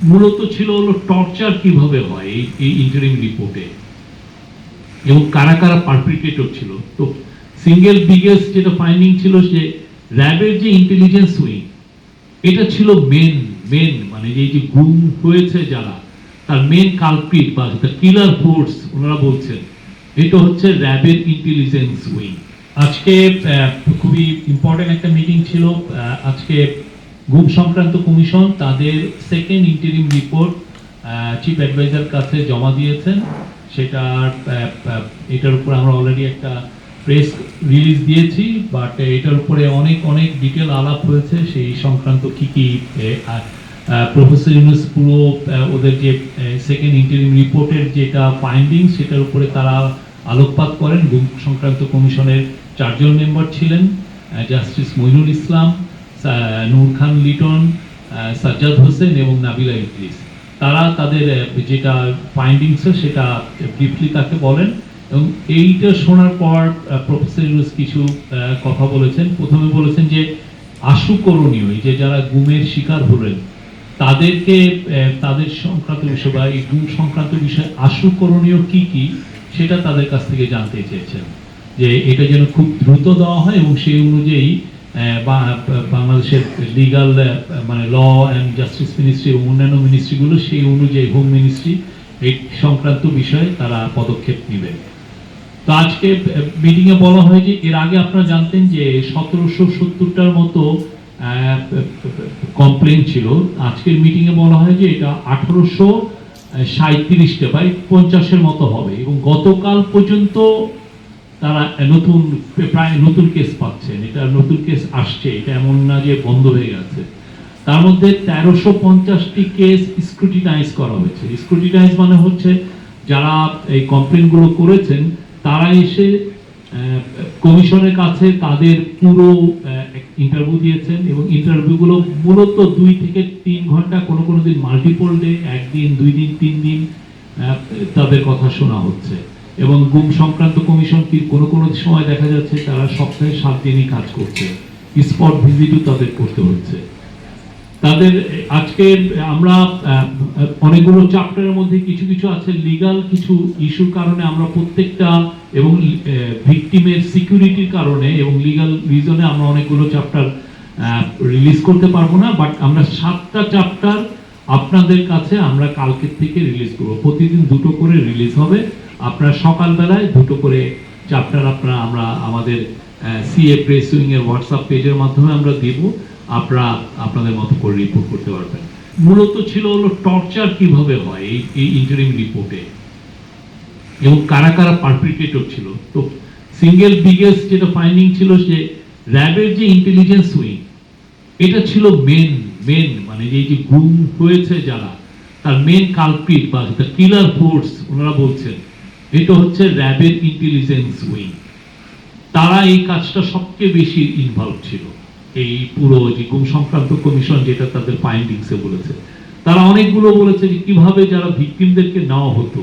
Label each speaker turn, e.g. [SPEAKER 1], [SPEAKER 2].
[SPEAKER 1] মূলত ছিল হলো টর্চার কিভাবে হয় এই ইন্টারিম রিপোর্টে, এবং কারা কারা পারপিট্রেটর ছিল। তো সিঙ্গেল বিগেস্ট যেটা ফাইন্ডিং ছিল যে র্যাবের যে ইন্টেলিজেন্স উইং, এটা ছিল মেন মানে এই যে গুম হয়েছে যারা, তার মেন কালপ্রিট বা কিলার ফোর্স ওনারা বলছেন এটা হচ্ছে র্যাবের ইন্টেলিজেন্স উইং। আজকে খুবই ইম্পর্টেন্ট একটা মিটিং ছিল। আজকে গুম সংক্রান্ত কমিশন তাদের second interim report chief adviser কাছে জমা দিয়েছেন। এটার উপর আমরা অলরেডি একটা প্রেস রিলিজ দিয়েছি, বাট এটার উপরে অনেক ডিটেল আলাপ হয়েছে সেই সংক্রান্ত কি প্রফেসর ইউনুস পুরো ওদের যে সেকেন্ড ইন্টারিম রিপোর্টের যেটা ফাইন্ডিং সেটার উপরে তারা আলোকপাত করেন। গুম সংক্রান্ত কমিশনের 4 জন মেম্বার ছিলেন, জাস্টিস মইনুল ইসলাম, নূর খান লিটন, সাজ্জাদ হোসেন এবং নাবিলা ইদ্রিস। তারা তাদের যেটা ফাইন্ডিংস সেটা ব্রিফলি তাকে বলেন, এবং এইটা শোনার পর প্রফেসর ইউনুস কিছু কথা বলেছেন। প্রথমে বলেছেন যে আশুকরণীয়, এই যে যারা গুমের শিকার হলেন তাদেরকে তাদের সংক্রান্ত বিষয় বা এই গুম সংক্রান্ত বিষয়ে আশুকরণীয় কি সেটা তাদের কাছ থেকে জানতে চেয়েছেন, যে এটা যেন খুব দ্রুত দেওয়া হয় এবং সেই অনুযায়ী বাংলাদেশের লিগাল মানে ল অ্যান্ড জাস্টিস মিনিস্ট্রি এবং অন্যান্য মিনিস্ট্রিগুলো সেই অনুযায়ী, হোম মিনিস্ট্রি এই সংক্রান্ত বিষয়ে তারা পদক্ষেপ নেবেন। তো আজকে মিটিংয়ে বলা হয় যে এর আগে আপনারা জানতেন যে 1770টার মতো কমপ্লেন ছিল। আজকের মিটিংয়ে বলা হয় যে এটা 1837টা বা 50-এর মতো হবে, এবং গতকাল পর্যন্ত তারা প্রায় নতুন কেস পাচ্ছেন। এটা নতুন কেস আসছে, এটা এমন না যে বন্ধ হয়ে গেছে। তার মধ্যে 1350টি কেস স্ক্রুটিনাইজ করা হয়েছে। স্ক্রুটিনাইজ মানে হচ্ছে যারা এই কমপ্লেনগুলো করেছেন তারা এসে কমিশনের কাছে তাদের পুরো ইন্টারভিউ দিয়েছেন, এবং ইন্টারভিউগুলো মূলত 2 থেকে 3 ঘন্টা, কোনো দিন মাল্টিপল ডে, 1 দিন 2 দিন 3 দিন তাদের কথা শোনা হচ্ছে। এবং গুম সংক্রান্ত কমিশন কি কোনো সময় দেখা যাচ্ছে তারা সপ্তাহে 7 দিনই কাজ করছে, স্পট ভিজিটও তাদের করতে হচ্ছে। তাদের আজকে আমরা অনেকগুলো চ্যাপ্টারের মধ্যে কিছু আছে লিগাল কিছু ইস্যুর কারণে আমরা প্রত্যেকটা, এবং ভিকটিমের সিকিউরিটির কারণে এবং লিগাল রিজনে আমরা অনেকগুলো চ্যাপ্টার রিলিজ করতে পারবো না, বাট আমরা 7টা চ্যাপ্টার আপনাদের কাছে আমরা কালকের থেকে রিলিজ করব। প্রতিদিন 2টো করে রিলিজ হবে। আপনারা সকালবেলায় 2টো করে চ্যাপ্টার আমরা আমাদের সিএ প্রেস উইং এর হোয়াটসঅ্যাপ পেজের মাধ্যমে আমরা দেব। আপনারা আপনাদের মতো করে রিপোর্ট করতে পারবেন। মূলত ছিল হলো টর্চার কিভাবে হয় এই ইন্টারিম রিপোর্টে, এবং কারা কারা পারপিট্রেটর ছিল। তো সিঙ্গেল বিগেস্ট যেটা ফাইন্ডিং ছিল যে র্যাবের যে ইন্টেলিজেন্স উইং, এটা ছিল মেন মানে এই যে গুম হয়েছে যারা, তার মেন কালপ্রিট বা কিলার ফোর্স ওনারা বলছেন এটা হচ্ছে র্যাবের ইন্টেলিজেন্স উইং। তারা এই কাজটা সবচেয়ে বেশি ইনভলভ ছিল। এই পুরো যে গুম সংক্রান্ত কমিশন যেটা তাদের ফাইন্ডিংসে বলেছে, তারা অনেকগুলো বলেছে যে কিভাবে যারা ভিকটিমদেরকে নেওয়া হতো